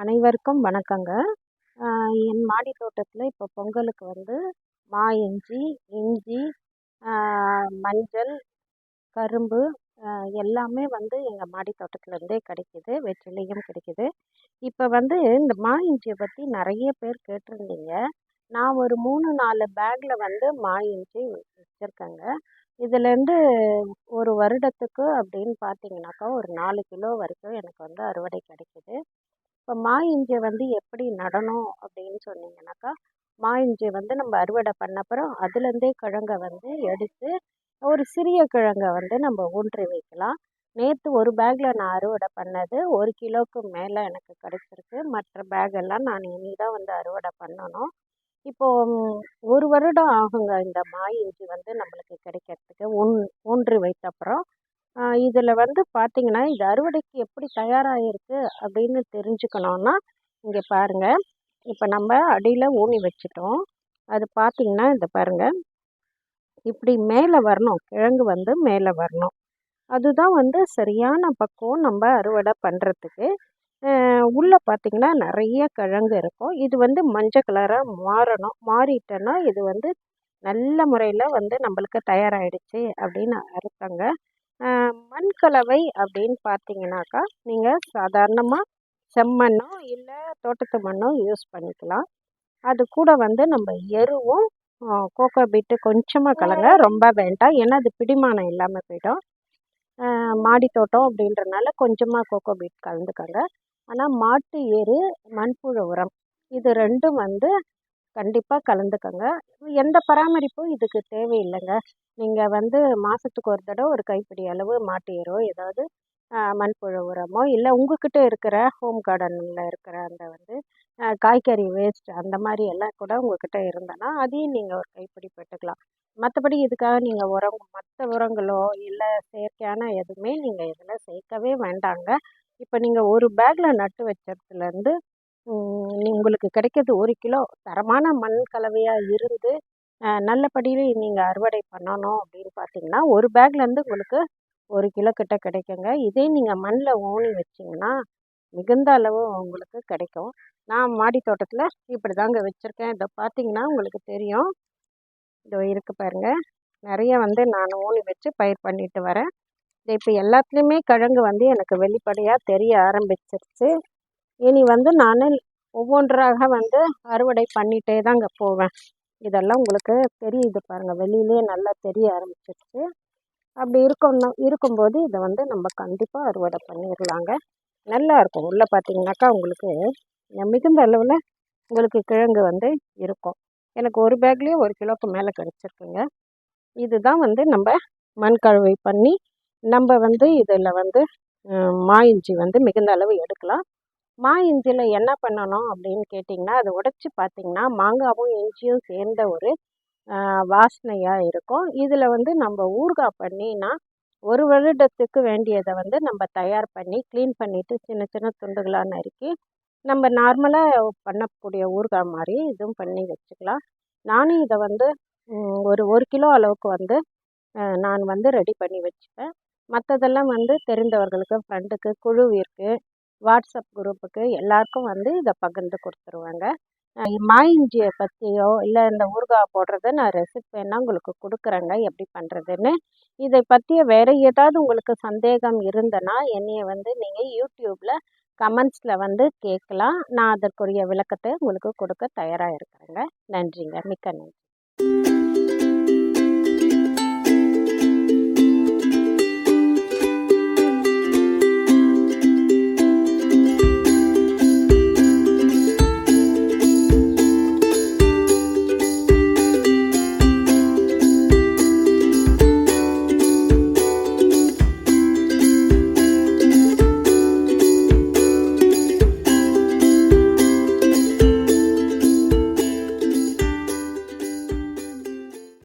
அனைவருக்கும் வணக்கங்க. என் மாடி தோட்டத்தில் இப்போ பொங்கலுக்கு வந்து மா இஞ்சி, இஞ்சி, ஆ, மஞ்சள், கரும்பு எல்லாமே வந்து எங்கள் மாடி தோட்டத்துலேருந்தே கிடைக்கிது. வெற்றிலையும் கிடைக்கிது. இப்போ வந்து இந்த மா இஞ்சியை பற்றி நிறைய பேர் கேட்டிருந்தீங்க. நான் ஒரு 3-4 பேக்கில் வந்து மா இஞ்சி வச்சுருக்கேங்க. இதுலேருந்து ஒரு வருடத்துக்கு அப்படின்னு பார்த்தீங்கன்னாக்கா ஒரு 4 கிலோ வரைக்கும் எனக்கு வந்து அறுவடை கிடைக்கிது. இப்போ மா இஞ்சியை வந்து எப்படி நடணும் அப்படின்னு சொன்னீங்கன்னாக்கா, மா இஞ்சியை வந்து நம்ம அறுவடை பண்ண அப்புறம் அதுலேருந்தே கிழங்கை வந்து எடுத்து ஒரு சிறிய கிழங்கை வந்து நம்ம ஊன்றி வைக்கலாம். நேற்று ஒரு பேக்கில் நான் அறுவடை பண்ணது 1 கிலோவுக்கு மேலே எனக்கு கிடைச்சிருக்கு. மற்ற பேக்கெல்லாம் நான் இனி தான் வந்து அறுவடை பண்ணணும். இப்போ ஒரு வருடம் ஆகுங்க இந்த மா இஞ்சி வந்து நம்மளுக்கு கிடைக்கிறதுக்கு ஊன்றி வைத்த அப்புறம். இதில் வந்து பார்த்தீங்கன்னா இது அறுவடைக்கு எப்படி தயாராகிருக்கு அப்படின்னு தெரிஞ்சுக்கணுன்னா இங்கே பாருங்கள். இப்போ நம்ம அடியில் ஊனி வச்சுட்டோம். அது பார்த்தீங்கன்னா இந்த பாருங்கள், இப்படி மேலே வரணும், கிழங்கு வந்து மேலே வரணும். அதுதான் வந்து சரியான பக்குவம் நம்ம அறுவடை பண்ணுறதுக்கு. உள்ளே பார்த்தீங்கன்னா நிறைய கிழங்கு இருக்கும். இது வந்து மஞ்சள் கலராக மாறணும். மாறிட்டேன்னா இது வந்து நல்ல முறையில் வந்து நம்மளுக்கு தயாராகிடுச்சு அப்படின்னு அர்த்தங்க. மண் கலவை அப்படின்னு பார்த்தீங்கன்னாக்கா நீங்கள் சாதாரணமாக செம்மண்ணோ இல்லை தோட்டத்து மண்ணோ யூஸ் பண்ணிக்கலாம். அது கூட வந்து நம்ம எருவும் கோகோ பீட்டு கொஞ்சமாக கலங்க, ரொம்ப வேண்டாம். ஏன்னா அது பிடிமானம் இல்லாமல் போயிடும். மாடி தோட்டம் அப்படின்றனால கொஞ்சமாக கோகோ பீட் கலந்துக்கங்க. ஆனால் மாட்டு எரு, மண்புழு உரம் இது ரெண்டும் வந்து கண்டிப்பாக கலந்துக்கங்க. எந்த பராமரிப்பும் இதுக்கு தேவையில்லைங்க. நீங்கள் வந்து மாதத்துக்கு ஒரு தடவை ஒரு கைப்பிடி அளவு மாட்டு எரோ ஏதாவது மண்புழு உரமோ இல்லை உங்ககிட்ட இருக்கிற ஹோம் கார்டனில் இருக்கிற அந்த வந்து காய்கறி வேஸ்ட் அந்த மாதிரி எல்லாம் கூட உங்ககிட்ட இருந்தனா அதையும் நீங்கள் ஒரு கைப்பிடி போட்டுக்கலாம். மற்றபடி இதுக்காக நீங்கள் மற்ற உரங்களோ இல்லை செயற்கையான எதுவுமே நீங்கள் இதில் சேர்க்கவே வேண்டாங்க. இப்போ நீங்கள் ஒரு பேக்கில் நட்டு வச்சதுலேருந்து உங்களுக்கு கிடைக்கிறது 1 கிலோ தரமான மண் கலவையாக இருந்து நல்லபடியாக நீங்கள் அறுவடை பண்ணணும் அப்படின்னு பார்த்தீங்கன்னா ஒரு பேக்லேருந்து உங்களுக்கு 1 கிலோ கிட்ட கிடைக்குங்க. இதே நீங்கள் மண்ணில் ஊனி வச்சிங்கன்னா மிகுந்த அளவு உங்களுக்கு கிடைக்கும். நான் மாடி தோட்டத்தில் இப்படி தாங்க வச்சுருக்கேன். இதை பார்த்தீங்கன்னா உங்களுக்கு தெரியும். இதோ இருக்கு பாருங்கள், நிறைய வந்து நான் ஊனி வச்சு பயிர் பண்ணிட்டு வரேன். இப்போ எல்லாத்துலேயுமே கிழங்கு வந்து எனக்கு வெளிப்படையாக தெரிய ஆரம்பிச்சிருச்சு. இனி வந்து நான் ஒவ்வொன்றாக வந்து அறுவடை பண்ணிகிட்டே தாங்க போவேன். இதெல்லாம் உங்களுக்கு தெரியுது பாருங்கள், வெளியிலே நல்லா தெரிய ஆரம்பிச்சிருச்சு. அப்படி இருக்கும்போது இதை வந்து நம்ம கண்டிப்பாக அறுவடை பண்ணிடலாங்க. நல்லா இருக்கும். உள்ளே பார்த்தீங்கன்னாக்கா உங்களுக்கு மிகுந்த அளவில் உங்களுக்கு கிழங்கு வந்து இருக்கும். எனக்கு ஒரு பேக்லேயே 1 கிலோவுக்கு மேலே கிடச்சிருக்குங்க. இதுதான் வந்து நம்ம மண் கழுவை பண்ணி நம்ம வந்து இதில் வந்து மா இஞ்சி வந்து மிகுந்த அளவு எடுக்கலாம். மா இஞ்சியில் என்ன பண்ணணும் அப்படின்னு கேட்டிங்கன்னா, அதை உடைச்சி பார்த்திங்கன்னா மாங்காவும் இஞ்சியும் சேர்ந்த ஒரு வாசனையாக இருக்கும். இதில் வந்து நம்ம ஊறுகாய் பண்ணினா ஒரு வருடத்துக்கு வேண்டியதை வந்து நம்ம தயார் பண்ணி க்ளீன் பண்ணிவிட்டு சின்ன சின்ன துண்டுகளாக நறுக்கி நம்ம நார்மலாக பண்ணக்கூடிய ஊறுகாய் மாதிரி இதுவும் பண்ணி வச்சுக்கலாம். நானும் இதை வந்து ஒரு கிலோ அளவுக்கு வந்து நான் வந்து ரெடி பண்ணி வச்சுப்பேன். மற்றதெல்லாம் வந்து தெரிந்தவர்களுக்கு, ஃப்ரெண்டுக்கு, குழுவிற்கு, வாட்ஸ்அப் குரூப்புக்கு எல்லாருக்கும் வந்து இதை பகிர்ந்து கொடுத்துருவாங்க. மா இஞ்சியை பற்றியோ இல்லை இந்த ஊறுகாய் போடுறத நான் ரெசிபி வேணால் உங்களுக்கு கொடுக்குறேங்க எப்படி பண்ணுறதுன்னு. இதை பற்றிய வேறு ஏதாவது உங்களுக்கு சந்தேகம் இருந்தனா என்னைய வந்து நீங்கள் யூடியூப்பில் கமெண்ட்ஸில் வந்து கேட்கலாம். நான் அதற்குரிய விளக்கத்தை உங்களுக்கு கொடுக்க தயாராக இருக்கிறேங்க. நன்றிங்க, மிக்க நன்றி.